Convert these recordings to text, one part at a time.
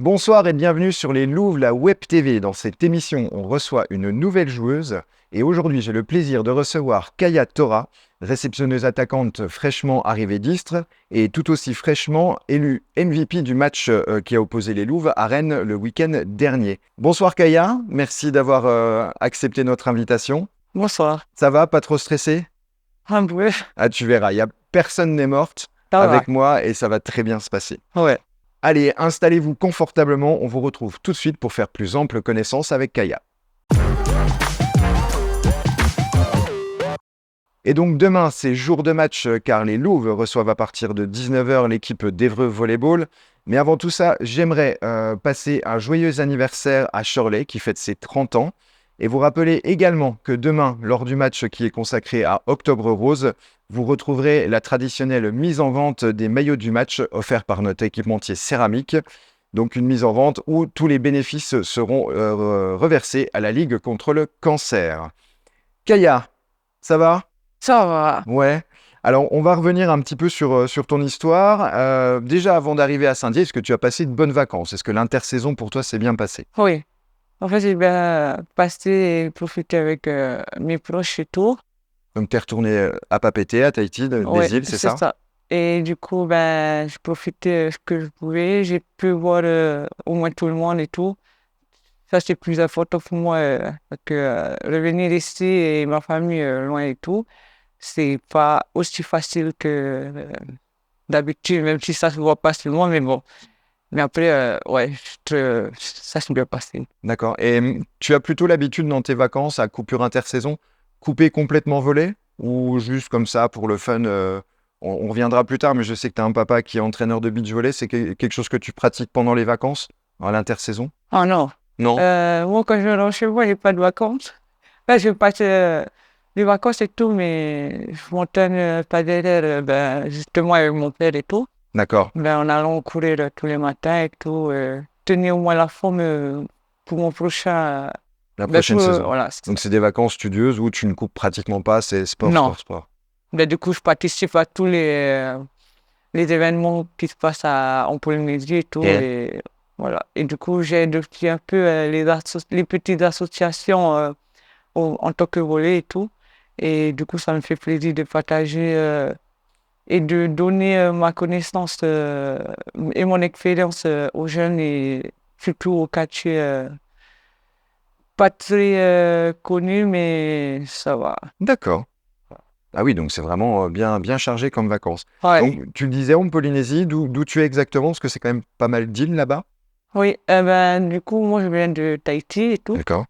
Bonsoir et bienvenue sur les Louves, la Web TV. Dans cette émission, on reçoit une nouvelle joueuse. Et aujourd'hui, j'ai le plaisir de recevoir Kaya Tora, réceptionneuse attaquante fraîchement arrivée d'Istres et tout aussi fraîchement élue MVP du match qui a opposé les Louves à Rennes le week-end dernier. Bonsoir Kaya, merci d'avoir accepté notre invitation. Bonsoir. Ça va, pas trop stressé? Un peu. Ah, tu verras, personne n'est morte Ça va. avec moi et ça va très bien se passer. Ouais. Allez, installez-vous confortablement, on vous retrouve tout de suite pour faire plus ample connaissance avec Kaya. Et donc demain, c'est jour de match car les Louves reçoivent à partir de 19h l'équipe d'Évreux Volleyball. Mais avant tout ça, j'aimerais passer un joyeux anniversaire à Shirley qui fête ses 30 ans. Et vous rappeler également que demain, lors du match qui est consacré à Octobre Rose, vous retrouverez la traditionnelle mise en vente des maillots du match offert par notre équipementier céramique. Donc une mise en vente où tous les bénéfices seront reversés à la Ligue contre le cancer. Kaya, ça va? Ça va. Ouais. Alors on va revenir un petit peu sur ton histoire. Déjà avant d'arriver à Saint-Dié, est-ce que tu as passé de bonnes vacances? Est-ce que l'intersaison pour toi s'est bien passée? Oui. En fait, j'ai bien passé et profité avec mes proches et tout. Donc tu es retourné à Papeete, à Tahiti, Ouais, des îles, c'est c'est ça? ça. Et du coup, j'ai profité ce que je pouvais. J'ai pu voir au moins tout le monde et tout. Ça, c'est plus important pour moi parce que revenir ici et ma famille loin et tout, c'est pas aussi facile que d'habitude, même si ça se voit pas souvent, mais bon. Mais après, ouais, ça s'est bien passé. D'accord. Et tu as plutôt l'habitude dans tes vacances à coupure intersaison, couper complètement volé ou juste comme ça pour le fun on reviendra plus tard, mais je sais que tu as un papa qui est entraîneur de beach volley. C'est quelque chose que tu pratiques pendant les vacances, à l'intersaison? Ah non. Non? Moi, quand je rentre chez moi, j'ai pas de vacances. Là, je passe les vacances et tout, mais je m'entraîne pas derrière, justement avec mon père et tout. D'accord. En allant courir tous les matins et tout, tenir au moins la forme pour mon prochain. La prochaine saison. Voilà, c'est ça. Donc c'est des vacances studieuses où tu ne coupes pratiquement pas, c'est sport, Non. sport, sport. Du coup, je participe à tous les événements qui se passent en Polynésie et tout. Et Et voilà. Et du coup, j'ai depuis un peu les petites associations en tant que volley et tout. Et du coup, ça me fait plaisir de partager et de donner ma connaissance et mon expérience aux jeunes et surtout aux quartiers pas très connus, mais ça va. D'accord. Ah oui, donc c'est vraiment bien, bien chargé comme vacances. Ouais. Donc tu le disais en Polynésie, d'où tu es exactement, parce que c'est quand même pas mal d'îles là-bas. Oui, du coup, moi, je viens de Tahiti et tout. D'accord.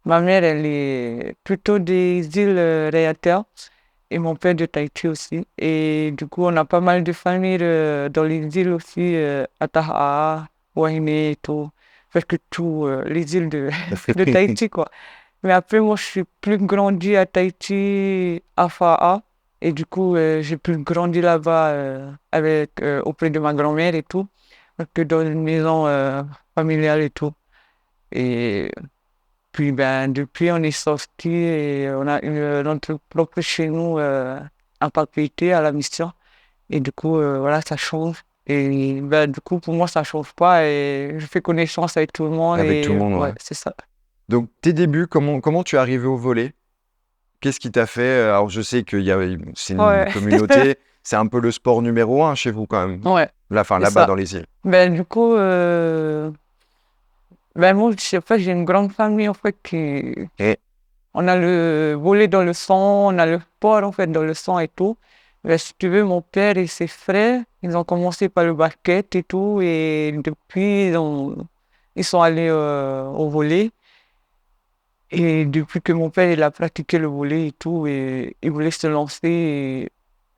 Ma mère, elle est plutôt des îles Raiatea et mon père de Tahiti aussi. Et du coup, on a pas mal de familles dans les îles aussi, Ataha, Wahine et tout. Presque tout, les îles de Tahiti, quoi. Mais après, moi, je suis plus grandi à Tahiti, à Fa'a. Et du coup, j'ai plus grandi là-bas auprès de ma grand-mère et tout, que dans une maison familiale et tout. Et puis, depuis, on est sorti et on a notre propre chez nous à Papeete, à la mission. Et du coup, voilà, ça change. Et du coup, pour moi, ça change pas. Et je fais connaissance avec tout le monde. Avec tout le Et monde, ouais, ouais. c'est ça. Donc tes débuts, comment tu es arrivé au volley? Qu'est-ce qui t'a fait? Alors je sais c'est une Ouais, communauté, c'est un peu le sport numéro un chez vous quand même. ouais, c'est Là-bas ça. dans les îles. Du coup, moi, je sais pas, j'ai une grande famille en fait Et on a le volley dans le sang, on a le sport en fait dans le sang et tout. Si tu veux, mon père et ses frères, ils ont commencé par le basket et tout, et depuis, ils sont allés au volley. Et depuis que mon père il a pratiqué le volley et tout, et il voulait se lancer, et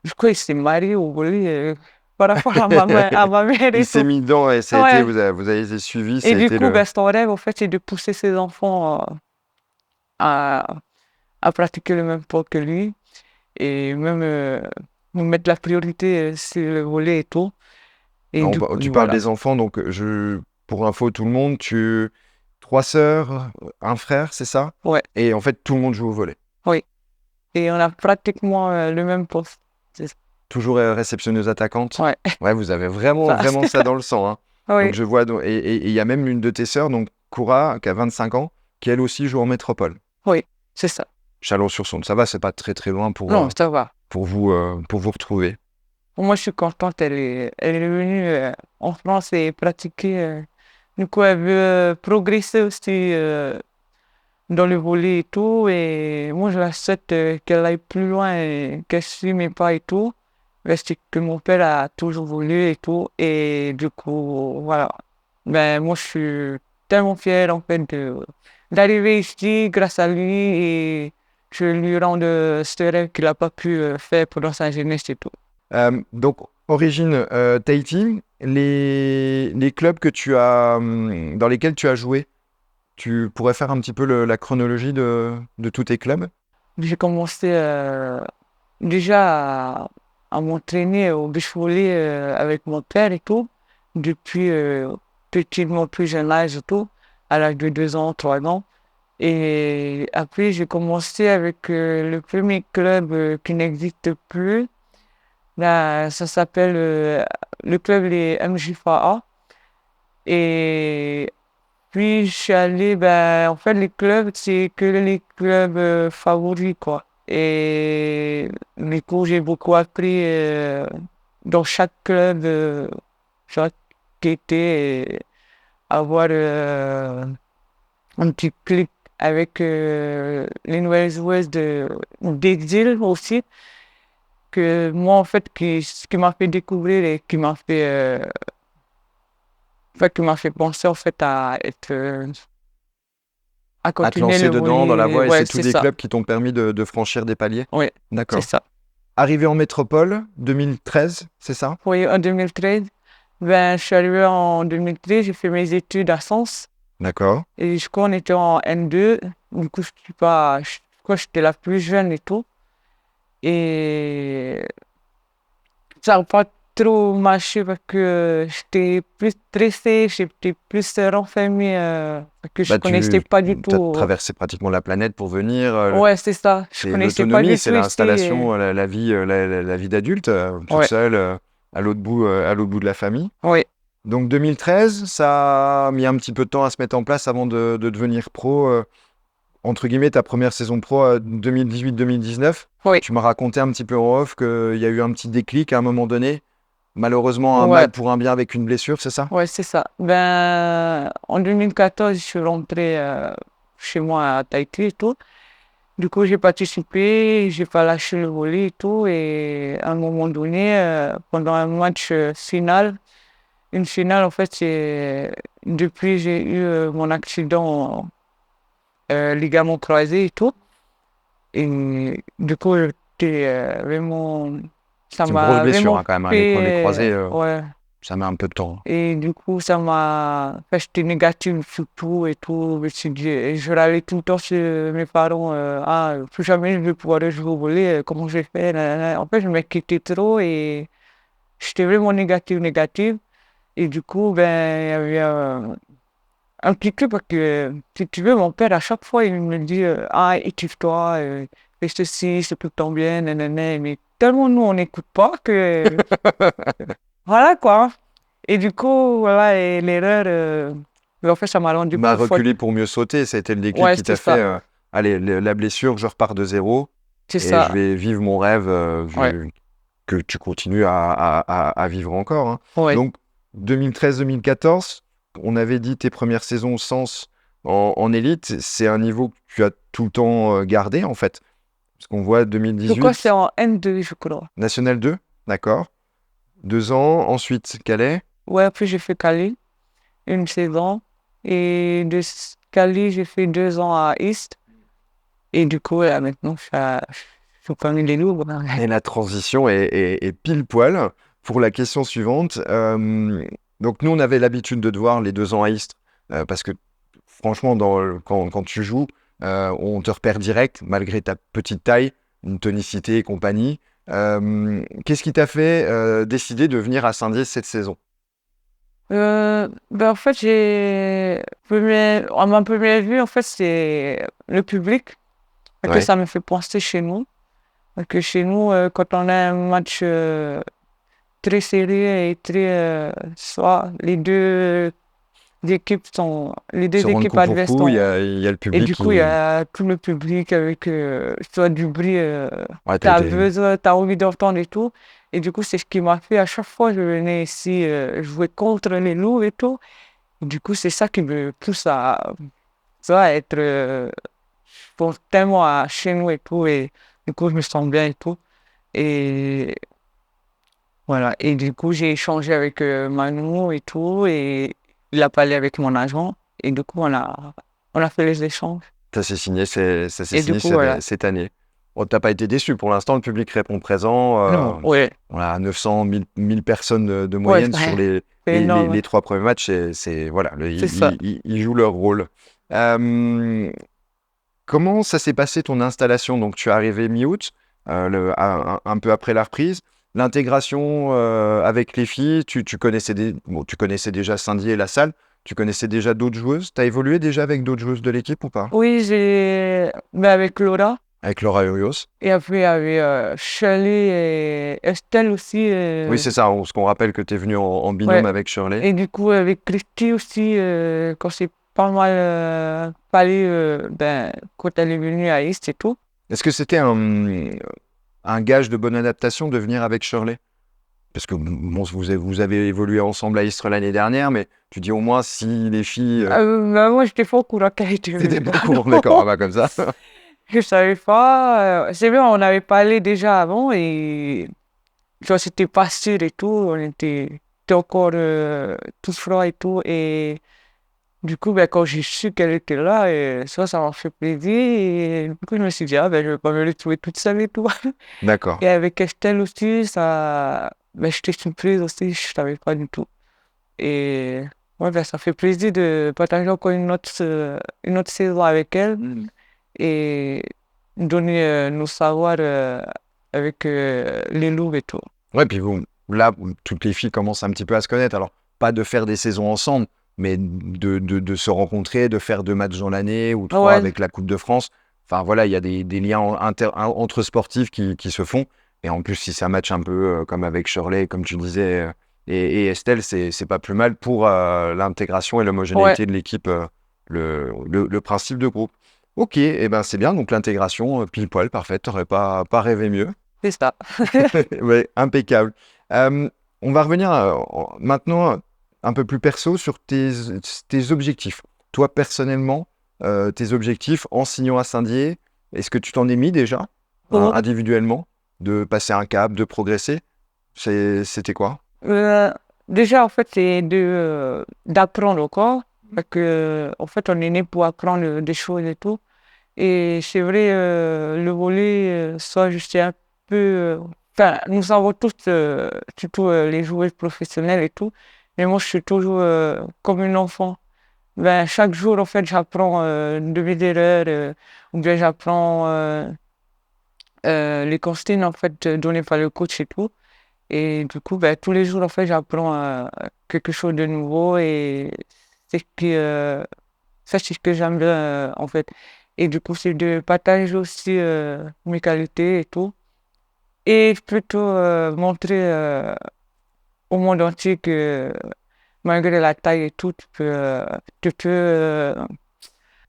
je crois qu'il s'est marié au volley par rapport à ma mère il et s'est tout. mis dedans et ça a été, Ouais. vous avez été suivis, ça Et a du été coup, le. son rêve, en fait, c'est de pousser ses enfants à, à pratiquer le même sport que lui et même nous mettre la priorité sur le volet et tout. Et du coup, Tu parles voilà. des enfants, donc pour info tout le monde, trois sœurs, un frère, c'est ça? Ouais, Et en fait tout le monde joue au volley. oui. Et on a pratiquement le même poste. Toujours réceptionneuse attaquante. Ouais, Ouais, vous avez vraiment, ça. vraiment ça dans le sang, hein. Donc Oui, je vois, et il y a même une de tes sœurs, donc Koura, qui a 25 ans, qui elle aussi joue en métropole. oui, c'est ça. Chalon-sur-Saône, ça va, c'est pas très très loin Non, ça va. pour vous retrouver. Moi, je suis contente. Elle est venue en France et pratiquer. Du coup, elle veut progresser aussi dans le volley et tout. Et moi, je la souhaite qu'elle aille plus loin et qu'elle suive mes pas et tout. Parce que mon père a toujours voulu et tout. Et du coup, voilà. Ben, moi, je suis tellement fière, en fait, d'arriver ici grâce à lui et je lui rends ce rêve qu'il n'a pas pu faire pendant sa jeunesse et tout. Donc, origine Tahiti, les clubs que dans lesquels tu as joué, tu pourrais faire un petit peu la chronologie de tous tes clubs? J'ai commencé déjà à m'entraîner au beach volley avec mon père et tout, depuis mon plus jeune âge et tout, à l'âge de 2 ans, 3 ans. Et après, j'ai commencé avec le premier club qui n'existe plus. Là, ça s'appelle le club les MJFA. Et puis, je suis allé, ben, en fait, les clubs, c'est que les clubs favoris, quoi. Et du coup, j'ai beaucoup appris dans chaque club, chaque été, et avoir un petit clic avec les nouvelles joueuses d'exil aussi, que moi, en fait, ce qui m'a fait découvrir et qui m'a fait penser, en fait, à être à À te continuer lancer le dedans dans la volley. voie, et Ouais, c'est tous c'est des ça. clubs qui t'ont permis de franchir des paliers? Oui, c'est D'accord. ça. Arrivé en métropole, 2013, c'est ça? Oui, en 2013, ben, je suis arrivée en 2013, j'ai fait mes études à Sens D'accord. et je crois qu'on était en N2. Du coup, je crois que j'étais la plus jeune et tout. Et ça n'a pas trop marché parce que j'étais plus stressée, j'étais plus renfermée parce que je Bah, connaissais tu pas du as tout. traversé pratiquement la planète pour venir. Ouais, c'est ça. Je C'est connaissais pas l'autonomie, du c'est tout ici. l'installation, la vie, la vie d'adulte, toute Ouais, seule, à l'autre bout de la famille. ouais. Donc 2013, ça a mis un petit peu de temps à se mettre en place avant de devenir pro. Entre guillemets, ta première saison pro 2018-2019. Oui, Tu m'as raconté un petit peu en off qu'il y a eu un petit déclic à un moment donné. Malheureusement, un ouais, mal pour un bien avec une blessure, c'est ça? ouais, c'est ça. Ben, en 2014, je suis rentrée chez moi à Tahiti et tout. Du coup, j'ai participé, j'ai pas lâché le volley et tout. Et à un moment donné, pendant un match final, une finale, en fait, depuis, j'ai eu mon accident ligament croisé et tout. Et du coup, j'étais vraiment, ça C'est une grosse m'a blessure vraiment hein, quand même, hein. Les fait, croisés, ouais. ça met un peu de temps, hein. Et du coup, ça m'a fait, j'étais négative sur tout et tout. Je me suis dit, et je râlais tout le temps chez mes parents, ah, plus jamais je vais pouvoir jouer au volley, comment je vais faire, nanana. En fait, je m'inquiétais trop et j'étais vraiment négative. Et du coup, ben, il y avait un petit truc parce que, si tu veux, mon père, à chaque fois, il me dit, ah, étire-toi, fais ceci, c'est tout le temps bien, nanana. Mais tellement nous, on n'écoute pas que, voilà quoi. Et du coup, voilà, et l'erreur, en fait, ça m'a rendu M'a plus forte. reculé pour mieux sauter, ça a été le déclic Ouais, qui c'est t'a fait, ça. allez, la blessure, je repars de zéro C'est et je ça. vais vivre mon rêve Ouais. que tu continues à vivre encore, hein. Ouais. Donc 2013-2014, on avait dit tes premières saisons au sens en élite, c'est un niveau que tu as tout le temps gardé en fait. Parce qu'on voit Je crois que c'est 2018, en N2, je crois. National 2, d'accord. 2 ans, ensuite Calais. Ouais, puis j'ai fait Cali, une saison. Et Cali, j'ai fait 2 ans à East. Et du coup, là, maintenant, je suis parmi les loups. Et la transition est pile poil pour la question suivante. Donc nous, on avait l'habitude de te voir les 2 ans à Istres, parce que franchement, quand tu joues, on te repère direct, malgré ta petite taille, une tonicité et compagnie. Qu'est-ce qui t'a fait décider de venir à Saint-Dié cette saison? Ben, en fait, à ma première vue, en fait, c'est le public. Parce que Ouais, ça me fait penser chez nous. Parce que chez nous, quand on a un match très serré et très, soit les Se deux rendre équipes coup pour adverses coup, sont. il y a le Et public du coup, il y qui... a tout le public avec soit du bruit, Ouais, t'as t'as été... besoin, t'as envie d'entendre et tout. Et du coup, c'est ce qui m'a fait à chaque fois que je venais ici jouer contre les loups et tout. Du coup, c'est ça qui me pousse à, tu vois, être, je pense tellement à chez nous et tout. Et du coup, je me sens bien et tout. Et voilà. Et du coup, j'ai échangé avec Manu et tout. Et il a parlé avec mon agent. Et du coup, on a fait les échanges. Ça s'est Et du signé coup, voilà. cette année. Bon, t'as pas été déçu. Pour l'instant, le public répond présent. Non, ouais, On a 900, 1000 personnes de ouais, moyenne sur c'est énorme. les 3 premiers matchs. Voilà, C'est ça. ils jouent leur rôle. Euh, Comment ça s'est passé ton installation? Donc, tu es arrivé mi-août, un peu après la reprise. L'intégration avec les filles, tu connaissais déjà Cindy et la salle. Tu connaissais déjà d'autres joueuses. Tu as évolué déjà avec d'autres joueuses de l'équipe ou pas? Oui, mais avec Laura. Avec Laura Urios. Et après, il y avait Shirley et Estelle aussi. Oui, c'est ça. Ce qu'on rappelle que tu es venu en binôme Ouais. avec Shirley. Et du coup, avec Christy aussi, quand c'est pas mal parlé, ben, quand elle est venue à East et tout. Est-ce que c'était un gage de bonne adaptation de venir avec Shirley? Parce que bon, vous avez évolué ensemble à Istres l'année dernière, mais tu dis au moins si les filles... Ben, moi, j'étais pas au courant qu'elle était T'étais venue pas au courant, d'accord, ah là-bas. bah comme ça. Je savais pas. C'est vrai, on avait parlé déjà avant et tu vois, c'était pas sûr et tout. Était encore tout froid et tout. Et du coup, ben, quand j'ai su qu'elle était là, et ça m'a fait plaisir. Et du coup, je me suis dit, ah, ben, je vais pas me retrouver toute seule et tout. D'accord. Et avec Estelle aussi, ben, j'étais surprise aussi, je savais pas du tout. Et ouais, ben, ça fait plaisir de partager encore une autre saison avec elle et donner nos savoirs avec les loups et tout. Ouais, puis là, toutes les filles commencent un petit peu à se connaître. Alors, pas de faire des saisons ensemble, mais de se rencontrer, de faire 2 matchs dans l'année ou 3 Ouais, avec la Coupe de France. Enfin, voilà, il y a des liens entre sportifs qui se font. Et en plus, si c'est un match un peu comme avec Shirley, comme tu disais, et Estelle, c'est pas plus mal pour l'intégration et ouais, l'homogénéité de l'équipe, le principe de groupe. Ok, et ben c'est bien. Donc, l'intégration, pile poil, parfait. T'aurais pas rêvé mieux. c'est ça. Ouais, impeccable. Euh, on va revenir maintenant un peu plus perso sur tes objectifs. Toi, personnellement, tes objectifs en signant à Saint-Dié, est-ce que tu t'en es mis déjà, Pour- individuellement, de passer un cap, de progresser? C'était quoi? euh, déjà, en fait, c'est d'apprendre encore. Parce que, en fait, on est né pour apprendre des choses et tout. Et c'est vrai, le volley, ça, je sais un peu. Enfin, nous savons tous, surtout les joueurs professionnels et tout. Mais moi, je suis toujours comme un enfant. Ben, chaque jour, en fait, j'apprends de mes erreurs, ou bien j'apprends les consignes, en fait, données par le coach et tout. Et du coup, ben, tous les jours, en fait, j'apprends quelque chose de nouveau et c'est ce qui, ça, c'est ce que j'aime bien, en fait. Et du coup, c'est de partager aussi mes qualités et tout. Et plutôt montrer au monde entier que malgré la taille et tout, tu peux.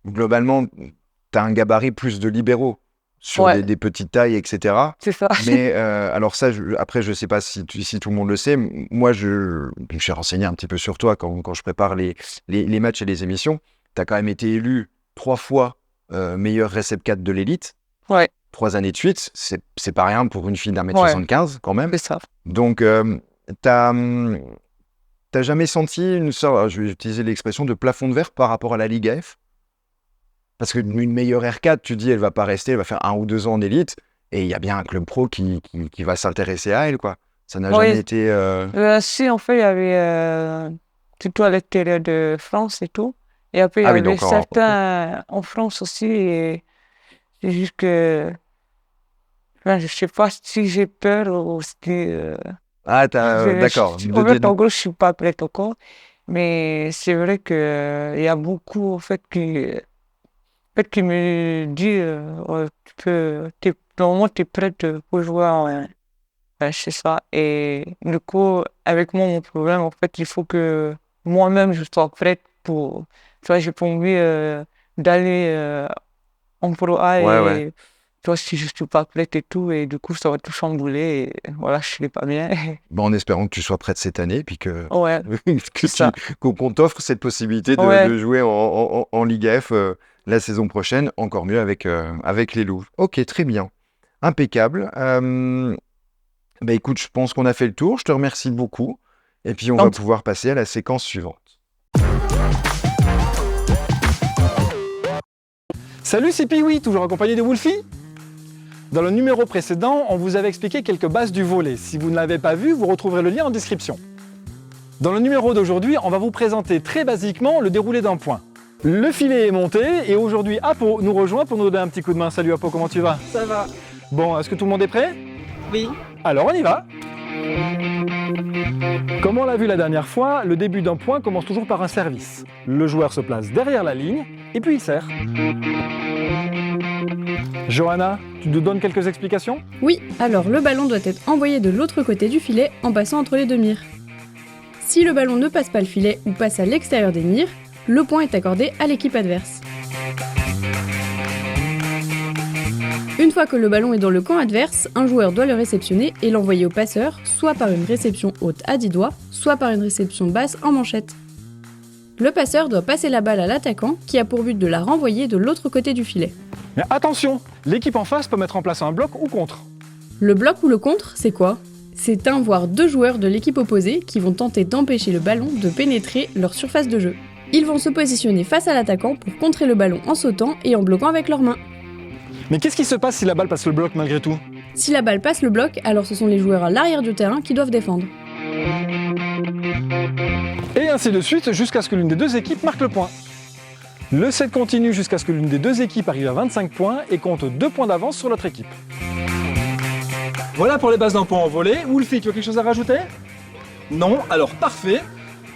Globalement, tu as un gabarit plus de libéraux sur Ouais, des petites tailles, etc. c'est ça. Mais alors ça, après, je sais pas si tout le monde le sait. Moi, je me suis renseigné un petit peu sur toi quand je prépare les matchs et les émissions. Tu as quand même été élu 3 fois meilleur récep 4 de l'élite, Ouais, 3 années de suite. C'est pas rien pour une fille d'1 m ouais, 75 quand même. c'est ça. Donc, t'as jamais senti une sorte, alors, je vais utiliser l'expression de plafond de verre par rapport à la Ligue AF? Parce qu'une meilleure R4, tu dis, elle va pas rester, elle va faire 1 ou 2 ans en élite, et il y a bien un club pro qui va s'intéresser à elle, quoi. Ça n'a jamais Oui, été... si, en fait, il y avait surtout à l'extérieur de France et tout. Et après, il y Ah oui, avait donc certains en France aussi. Et c'est juste que, enfin, je sais pas si j'ai peur ou si. Ah, d'accord. En fait, en gros, je suis pas prête encore. Mais c'est vrai que, il y a beaucoup, en fait, qui me dit, ouais, normalement, tu es prête pour jouer c'est ça. Et du coup, avec moi, mon problème, en fait, il faut que moi-même, je sois prête pour... Tu vois, j'ai pas envie d'aller en Pro A Ouais, ouais. et tu vois, si je suis pas prête et tout, et du coup, ça va tout chambouler et voilà, je serai pas bien. Bah, en espérant que tu sois prête cette année, puis que, Ouais, que c'est ça. qu'on t'offre cette possibilité Ouais, de jouer en Ligue F la saison prochaine, encore mieux avec les Loups. Ok, très bien. Impeccable. Bah écoute, je pense qu'on a fait le tour. Je te remercie beaucoup. Et puis on va donc, pouvoir passer à la séquence suivante. Salut, c'est Piwi, toujours accompagné de Wolfie. Dans le numéro précédent, on vous avait expliqué quelques bases du volley. Si vous ne l'avez pas vu, vous retrouverez le lien en description. Dans le numéro d'aujourd'hui, on va vous présenter très basiquement le déroulé d'un point. Le filet est monté et aujourd'hui Apo nous rejoint pour nous donner un petit coup de main. Salut Apo, comment tu vas? Ça va. Bon, est-ce que tout le monde est prêt? Oui. Alors on y va. Comme on l'a vu la dernière fois, le début d'un point commence toujours par un service. Le joueur se place derrière la ligne et puis il sert. Johanna, tu nous donnes quelques explications? Oui, alors le ballon doit être envoyé de l'autre côté du filet en passant entre les deux mires. Si le ballon ne passe pas le filet ou passe à l'extérieur des mires, le point est accordé à l'équipe adverse. Une fois que le ballon est dans le camp adverse, un joueur doit le réceptionner et l'envoyer au passeur, soit par une réception haute à 10 doigts, soit par une réception basse en manchette. Le passeur doit passer la balle à l'attaquant qui a pour but de la renvoyer de l'autre côté du filet. Mais attention, l'équipe en face peut mettre en place un bloc ou contre. Le bloc ou le contre, c'est quoi? C'est un voire deux joueurs de l'équipe opposée qui vont tenter d'empêcher le ballon de pénétrer leur surface de jeu. Ils vont se positionner face à l'attaquant pour contrer le ballon en sautant et en bloquant avec leurs mains. Mais qu'est-ce qui se passe si la balle passe le bloc malgré tout? Si la balle passe le bloc, alors ce sont les joueurs à l'arrière du terrain qui doivent défendre. Et ainsi de suite jusqu'à ce que l'une des deux équipes marque le point. Le set continue jusqu'à ce que l'une des deux équipes arrive à 25 points et compte 2 points d'avance sur l'autre équipe. Voilà pour les bases d'un point en volley. Wolfie, tu as quelque chose à rajouter? Non? Alors parfait.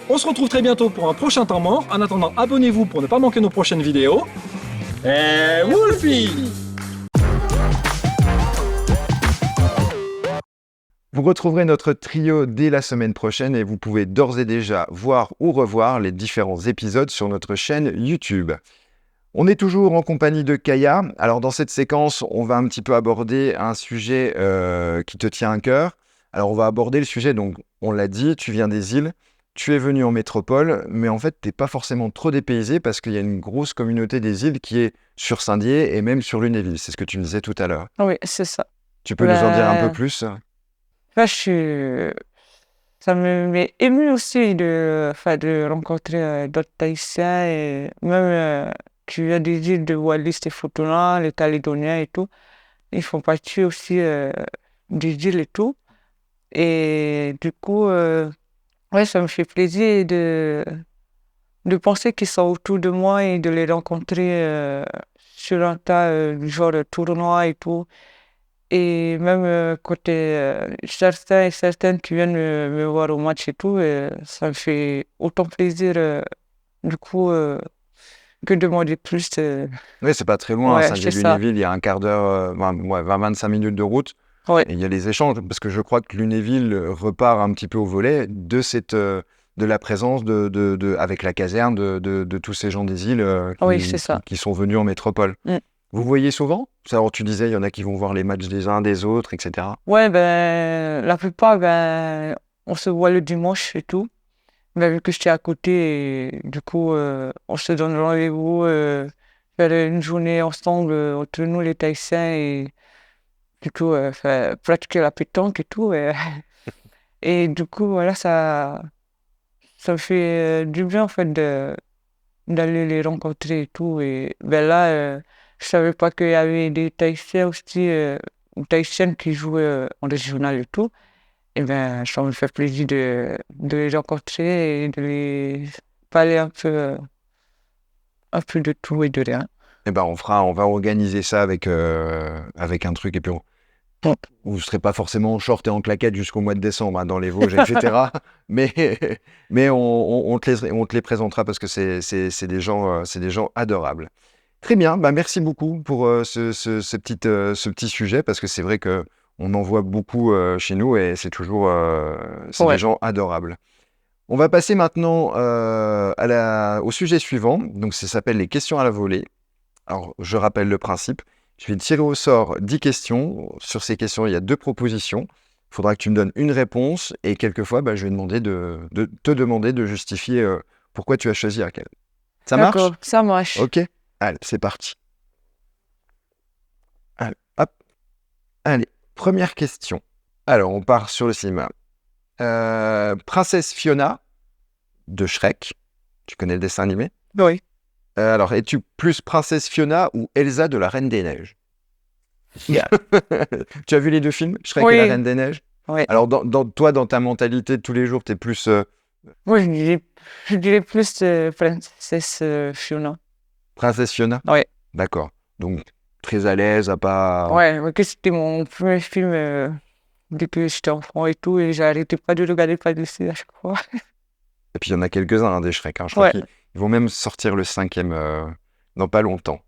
On se retrouve très bientôt pour un prochain temps mort. En attendant, abonnez-vous pour ne pas manquer nos prochaines vidéos. Et Wolfie! Vous retrouverez notre trio dès la semaine prochaine et vous pouvez d'ores et déjà voir ou revoir les différents épisodes sur notre chaîne YouTube. On est toujours en compagnie de Kaya. Alors dans cette séquence, on va un petit peu aborder un sujet qui te tient à cœur. Alors on va aborder le sujet, donc on l'a dit, tu viens des îles, tu es venu en métropole, mais en fait t'es pas forcément trop dépaysé parce qu'il y a une grosse communauté des îles qui est sur Saint-Dié et même sur Lunéville. C'est ce que tu me disais tout à l'heure. oui, c'est ça. Tu peux nous en dire un peu Ben, plus? là, ça m'est ému aussi de rencontrer d'autres Tahitiens et même qui viennent des îles de Wallis et Futuna, les Calédoniens et tout. Ils font partie aussi des îles et tout. Et du coup, ouais, ça me fait plaisir de penser qu'ils sont autour de moi et de les rencontrer sur un tas genre de tournoi et tout. Et même côté certains et certaines qui viennent me voir au match et tout, ça me fait autant plaisir du coup que demander plus. Oui, c'est pas très loin, Ouais, c'est ça. Saint-Dié-Lunéville, il y a un quart d'heure, 20-25 minutes de route. Ouais, Et il y a les échanges, parce que je crois que Lunéville repart un petit peu au volet de la présence avec la caserne de tous ces gens des îles oui, c'est ça. qui sont venus en métropole. Mm. Vous voyez souvent? Alors, tu disais, il y en a qui vont voir les matchs des uns, des autres, etc. Ouais, ben, la plupart, ben, on se voit le dimanche et tout. Mais vu que j'étais à côté, et, du coup, on se donne rendez-vous, faire une journée ensemble entre nous, les Tahitiens, et du coup, faire pratiquer la pétanque et tout. Et du coup, voilà, ça me fait du bien, en fait, d'aller les rencontrer et tout. Et ben là, je savais pas qu'il y avait des Tahitiens aussi, ou Tahitiennes qui jouaient en régional et tout. Et ben, ça me fait plaisir de les rencontrer et de les parler un peu de tout et de rien. Eh ben, on va organiser ça avec un truc, et puis vous ne serez pas forcément en short et en claquette jusqu'au mois de décembre, hein, dans les Vosges, etc. mais on te les présentera parce que c'est des gens adorables. Très bien, bah merci beaucoup pour ce petit sujet, parce que c'est vrai que On en voit beaucoup chez nous et c'est toujours c'est Ouais. des gens adorables. On va passer maintenant au sujet suivant. Donc, ça s'appelle les questions à la volée. Alors, je rappelle le principe. Je vais tirer au sort 10 questions. Sur ces questions, il y a 2 propositions. Il faudra que tu me donnes une réponse et quelquefois, je vais te demander de justifier pourquoi tu as choisi laquelle. Ça marche? D'accord, ça marche. Ok. Allez, c'est parti. Allez, hop. Allez, première question. Alors, on part sur le cinéma. Princesse Fiona de Shrek. Tu connais le dessin animé? Oui. Alors, es-tu plus Princesse Fiona ou Elsa de la Reine des Neiges? Yeah. Tu as vu les 2 films, Shrek et Oui. la Reine des Neiges? Oui. Alors, toi, dans ta mentalité de tous les jours, t'es plus... Moi, je dirais plus Princesse Fiona. Princesse Fiona? Oui. D'accord. Donc, très à l'aise, à pas... Ouais, mais que c'était mon premier film depuis que j'étais enfant et tout, et j'arrêtais pas de regarder par-dessus à chaque fois. Et puis, il y en a quelques-uns, hein, des Shrek. Hein. Je crois Ouais. qu'ils vont même sortir le 5e dans pas longtemps.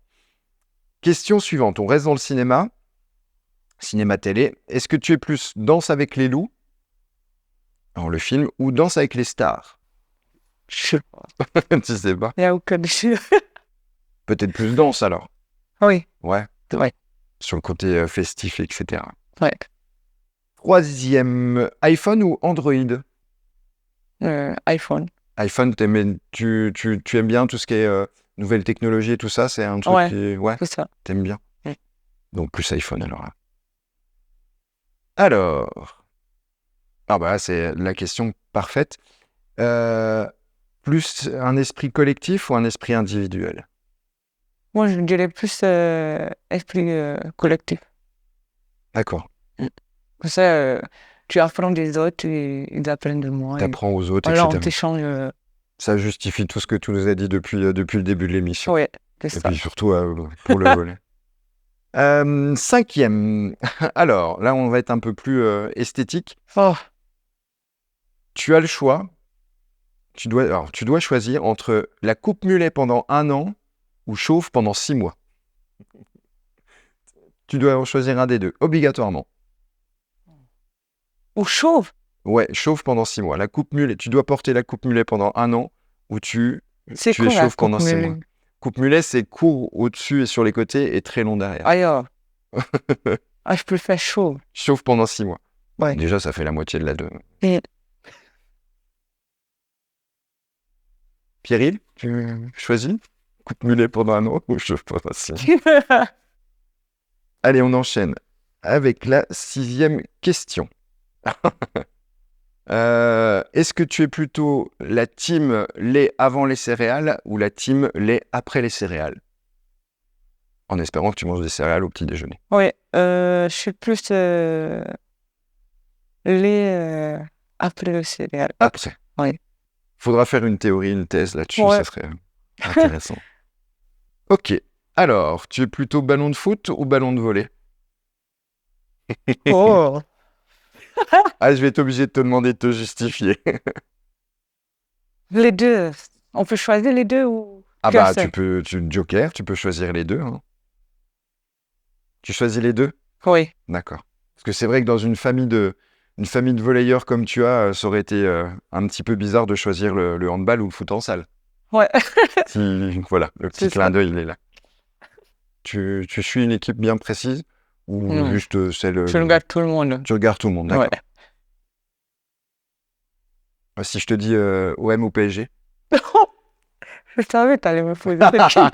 Question suivante. On reste dans le cinéma. Cinéma-télé. Est-ce que tu es plus Danse avec les loups, alors le film, ou Danse avec les stars? Je sais pas. Tu sais pas. Il n'y a aucun déchir. Peut-être plus Danse, alors. Oui. Ouais. Ouais. Sur le côté festif, etc. Ouais. 3e, iPhone ou Android? iPhone. iPhone, tu aimes bien tout ce qui est nouvelles technologies et tout ça? C'est un truc Ouais. qui... Ouais, C'est ça. t'aimes bien. Mm. Donc plus iPhone, alors. Alors... Ah bah, c'est la question parfaite. Plus un esprit collectif ou un esprit individuel? Moi, je dirais plus esprit collectif. D'accord. Comme ça, tu apprends des autres et ils apprennent de moi. Et T'apprends aux autres, voilà, on etc. t'échange. Ça justifie tout ce que tu nous as dit depuis le début de l'émission. Ouais, c'est Et ça. puis surtout pour le volet. 5e. Alors, là, on va être un peu plus esthétique. Oh, Tu as le choix. Tu dois choisir entre la coupe mulet pendant 1 an ou chauve pendant 6 mois. Tu dois en choisir un des deux, obligatoirement. ou chauve. Ouais, chauve pendant 6 mois. La coupe mulet, tu dois porter la coupe mulet pendant 1 an ou tu C'est es quoi la chauve pendant coupe 6 mois. mulet? Coupe mulet, c'est court au-dessus et sur les côtés et très long derrière. Ailleurs. Ah, je préfère chauve. Chauve pendant 6 mois. Ouais. Déjà, ça fait la moitié de la deux. Mm. Pierril, tu choisis? Coupe mulet pendant 1 an ou chauve pendant 6 mois? Allez, on enchaîne avec la 6e question. Est-ce que tu es plutôt la team lait avant les céréales ou la team lait après les céréales? En espérant que tu manges des céréales au petit déjeuner. Ouais, je suis plus lait après le céréal. Après. Ouais. Faudra faire une théorie, une thèse là-dessus, Ouais. ça serait intéressant. Ok. Alors, tu es plutôt ballon de foot ou ballon de volley? Oh, Ah, je vais être obligé de te demander de te justifier. les deux. On peut choisir les deux ou Ah qu'un bah, seul? Joker, tu peux choisir les deux. Hein. Tu choisis les deux? Oui. D'accord. Parce que c'est vrai que dans une famille de volleyeurs comme tu as, ça aurait été un petit peu bizarre de choisir le handball ou le foot en salle. Ouais. Voilà, le petit C'est clin ça. d'œil, il est là. Tu suis une équipe bien précise ou Non. juste celle... Je regarde tout le monde. Tu regardes tout le monde, d'accord. Ouais. Si je te dis OM ou PSG? Je savais que tu allais me poser cette question.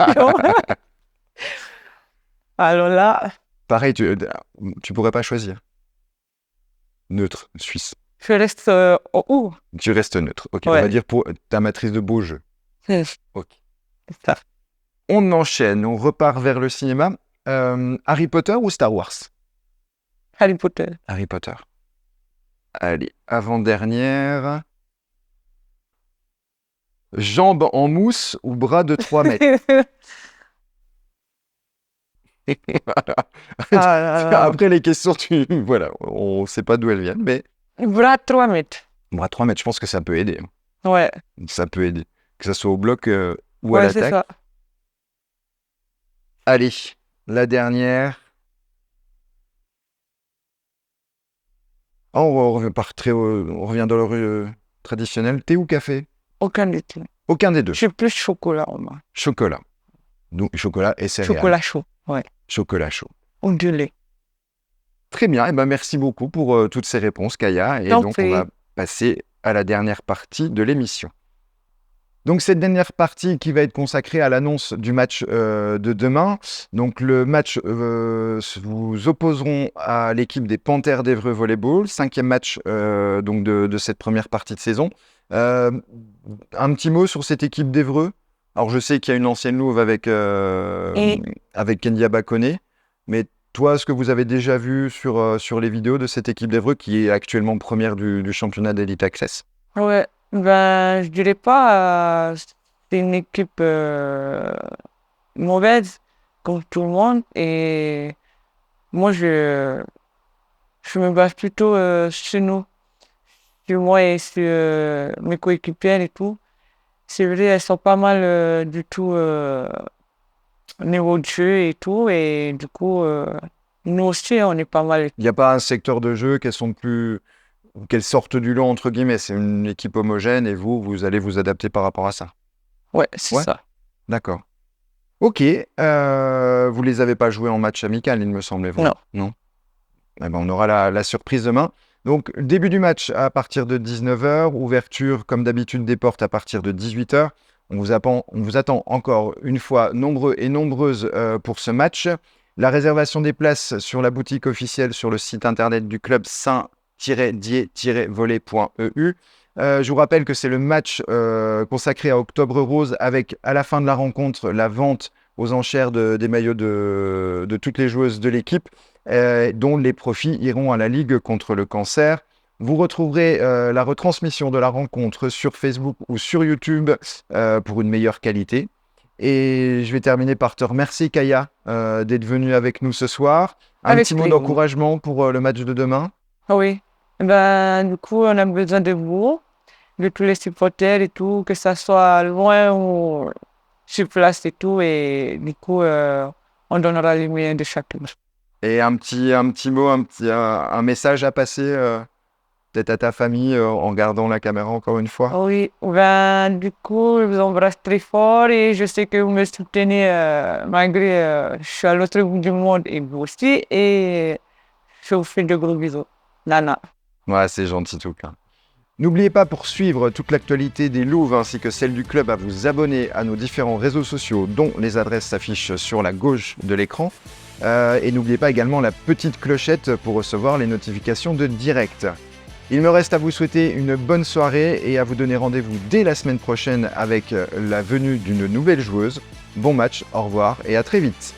Alors là, Pareil, tu pourrais pas choisir. Neutre, Suisse. je reste au ou. Tu restes neutre. Ok, on Ouais. va dire pour ta matrice de beau jeu. C'est Ok. ça. On enchaîne, on repart vers le cinéma. Harry Potter ou Star Wars? Harry Potter. Harry Potter. Allez, avant-dernière. Jambes en mousse ou bras de 3 mètres? Ah là là. Après les questions, voilà, on ne sait pas d'où elles viennent, mais Bras 3 mètres. bras 3 mètres, je pense que ça peut aider. Ouais. Ça peut aider. Que ça soit au bloc ou à Ouais, c'est l'attaque. ça. Allez, la dernière. On revient dans le traditionnel. Thé ou café? Aucun des deux. Aucun des deux. Je suis plus chocolat, moi. Chocolat. Donc chocolat et céréales. Chocolat chaud, ouais. Chocolat chaud. Ou du lait. Très bien. Merci beaucoup pour toutes ces réponses, Kaya. Et T'en donc, on prie. va passer à la dernière partie de l'émission. Donc, cette dernière partie qui va être consacrée à l'annonce du match de demain. Donc, le match vous opposeront à l'équipe des Panthères d'Évreux Volleyball. 5e match donc de cette première partie de saison. Un petit mot sur cette équipe d'Évreux. Alors, je sais qu'il y a une ancienne louve avec Kendia Bakone. Mais toi, ce que vous avez déjà vu sur les vidéos de cette équipe d'Évreux qui est actuellement première du championnat d'Elite Access? Ouais, je dirais pas c'est une équipe mauvaise comme tout le monde et moi je me base plutôt sur nous, sur moi et sur mes coéquipières et tout. C'est vrai, elles sont pas mal du tout au niveau de jeu et tout et du coup nous aussi on est pas mal. Il n'y a pas un secteur de jeu qu'elles sortent du lot, entre guillemets. C'est une équipe homogène et vous allez vous adapter par rapport à ça. Ouais, c'est Ouais. ça. D'accord. Ok. Vous les avez pas joués en match amical, il me semble. Non. Non. Eh ben, on aura la surprise demain. Donc, début du match à partir de 19h, ouverture comme d'habitude des portes à partir de 18h. On vous attend encore une fois nombreux et nombreuses pour ce match. La réservation des places sur la boutique officielle sur le site internet du club saint-dié-volley.eu. Je vous rappelle que c'est le match consacré à Octobre Rose avec à la fin de la rencontre la vente aux enchères des maillots de toutes les joueuses de l'équipe dont les profits iront à la Ligue contre le cancer. Vous retrouverez la retransmission de la rencontre sur Facebook ou sur YouTube pour une meilleure qualité. Et je vais terminer par te remercier, Kaya, d'être venue avec nous ce soir. Un Avec petit mot plaisir. d'encouragement pour le match de demain. Ah oui, du coup, on a besoin de vous, de tous les supporters et tout, que ça soit loin ou sur place et tout, et du coup, on donnera les moyens de chacun. Et un petit mot, un message à passer peut-être à ta famille en gardant la caméra encore une fois. Ah oui, du coup, je vous embrasse très fort et je sais que vous me soutenez malgré je suis à l'autre bout du monde et vous aussi, et je vous fais de gros bisous. Nana. Ouais, c'est gentil tout cas. N'oubliez pas pour suivre toute l'actualité des Louves ainsi que celle du club à vous abonner à nos différents réseaux sociaux dont les adresses s'affichent sur la gauche de l'écran. Et n'oubliez pas également la petite clochette pour recevoir les notifications de direct. Il me reste à vous souhaiter une bonne soirée et à vous donner rendez-vous dès la semaine prochaine avec la venue d'une nouvelle joueuse. Bon match, au revoir et à très vite.